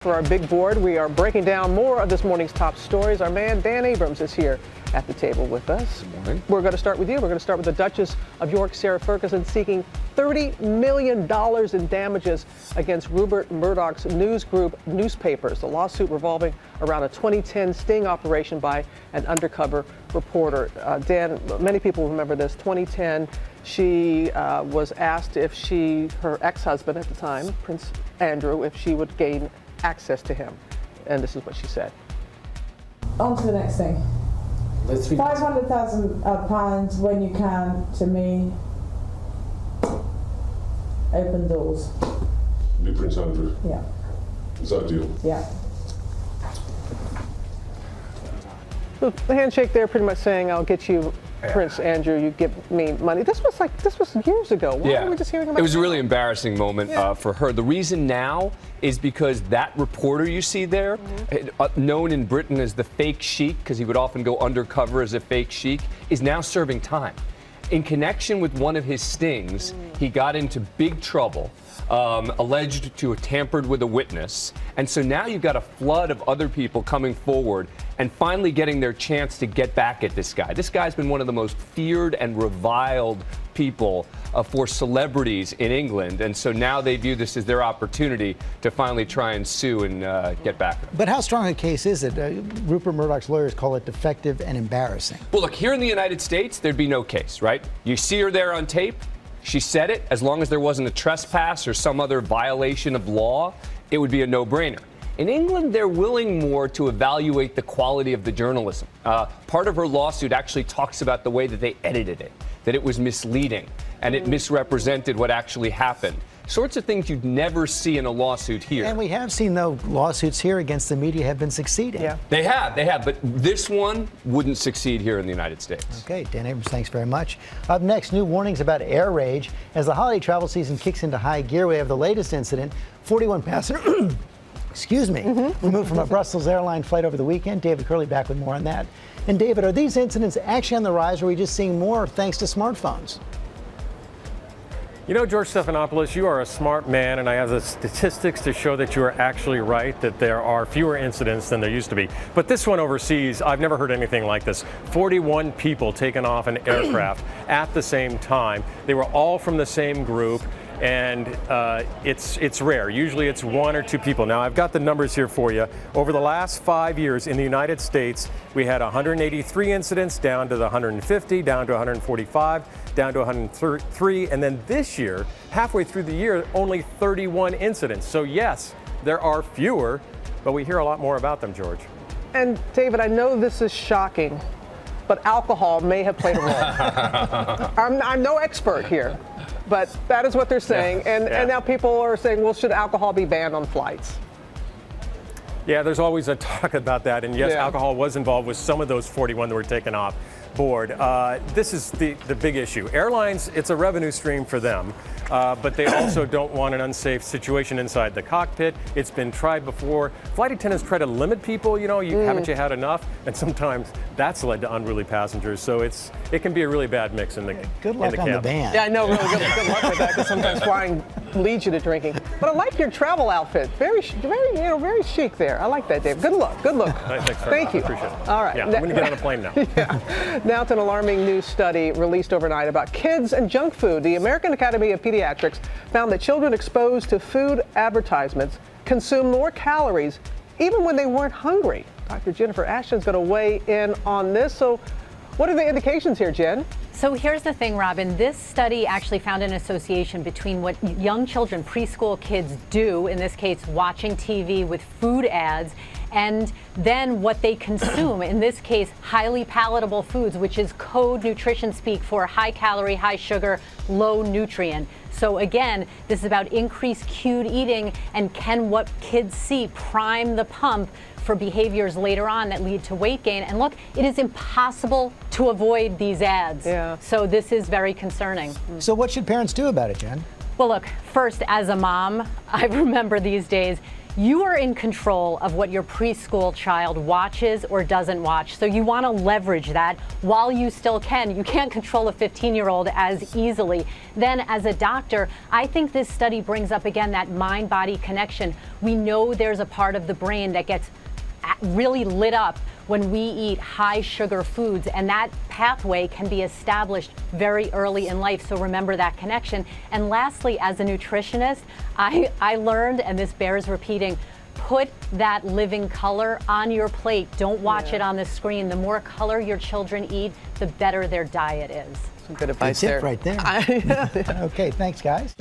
For our big board, we are breaking down more of this morning's top stories. Our man, Dan Abrams, is here at the table with us. Good morning. We're going to start with you. We're going to start with the Duchess of York, Sarah Ferguson, seeking $30 million in damages against Rupert Murdoch's news group newspapers. The lawsuit revolving around a 2010 sting operation by an undercover reporter. Dan, many people remember this. 2010, she was asked if her ex-husband at the time, Prince Andrew, if she would gain access to him. And this is what she said. On to the next thing. £500,000 when you can, to me, open doors. New Prince Andrew. Yeah. Is that a deal? Yeah. The handshake there pretty much saying, I'll get you Prince Andrew, you give me money. This was years ago. Why are we just hearing about it? It was a really embarrassing moment for her. The reason now is because that reporter you see there, known in Britain as the fake sheik, because he would often go undercover as a fake sheik, is now serving time. In connection with one of his stings, he got into big trouble, alleged to have tampered with a witness. And so now you've got a flood of other people coming forward and finally getting their chance to get back at this guy. This guy's been one of the most feared and reviled people for celebrities in England. And so now they view this as their opportunity to finally try and sue and get back at him. But how strong a case is it? Rupert Murdoch's lawyers call it defective and embarrassing. Well, look, here in the United States, there'd be no case, right? You see her there on tape. She said it. As long as there wasn't a trespass or some other violation of law, it would be a no-brainer. In England, they're willing more to evaluate the quality of the journalism. Part of her lawsuit actually talks about the way that they edited it, that it was misleading, and it misrepresented what actually happened. Sorts of things you'd never see in a lawsuit here. And we have seen, though, lawsuits here against the media have been succeeding. Yeah. They have, but this one wouldn't succeed here in the United States. Okay, Dan Abrams, thanks very much. Up next, new warnings about air rage. As the holiday travel season kicks into high gear, we have the latest incident. 41 passengers, excuse me, removed from a Brussels airline flight over the weekend. David Curley back with more on that. And David, are these incidents actually on the rise, or are we just seeing more thanks to smartphones? You know, George Stephanopoulos, you are a smart man, and I have the statistics to show that you are actually right, that there are fewer incidents than there used to be. But this one overseas, I've never heard anything like this. 41 people taken off an aircraft at the same time. They were all from the same group. And it's rare. Usually it's one or two people. Now, I've got the numbers here for you. Over the last 5 years in the United States, we had 183 incidents, down to the 150, down to 145, down to 103. And then this year, halfway through the year, only 31 incidents. So yes, there are fewer, but we hear a lot more about them, George. And David, I know this is shocking, but alcohol may have played a role. I'm no expert here. But that is what they're saying. And now people are saying, well, should alcohol be banned on flights? Yeah, there's always a talk about that. And yes, alcohol was involved with some of those 41 that were taken off board. This is the big issue. Airlines, it's a revenue stream for them, but they also don't want an unsafe situation inside the cockpit. It's been tried before. Flight attendants try to limit people, haven't you had enough? And sometimes that's led to unruly passengers. So it can be a really bad mix in the Good luck on the ban. Yeah, I know, really good luck with that, because sometimes flying leads you to drinking. But I like your travel outfit. Very very chic there. I like that, Dave. Good luck. Thank you. Appreciate it. All right. Yeah, I'm going to get on a plane now. Now to an alarming new study released overnight about kids and junk food. The American Academy of Pediatrics found that children exposed to food advertisements consume more calories even when they weren't hungry. Dr. Jennifer Ashton's going to weigh in on this. So what are the indications here, Jen? So here's the thing, Robin. This study actually found an association between what young children, preschool kids do, in this case watching TV with food ads, and then what they consume, in this case highly palatable foods, which is code nutrition speak for high calorie, high sugar, low nutrient. So again, this is about increased cued eating, and can what kids see prime the pump for behaviors later on that lead to weight gain. And look, it is impossible to avoid these ads. Yeah. So this is very concerning. So what should parents do about it, Jen? Well, look, first, as a mom, I remember these days, You are in control of what your preschool child watches or doesn't watch. So you want to leverage that while you still can. You can't control a 15-year-old as easily. Then as a doctor, I think this study brings up again that mind-body connection. We know there's a part of the brain that gets really lit up when we eat high sugar foods, and that pathway can be established very early in life. So remember that connection. And lastly, as a nutritionist, I learned, and this bears repeating, put that living color on your plate. Don't watch it on the screen. The more color your children eat, the better their diet is. Some good advice Good tip right there. Okay, thanks, guys.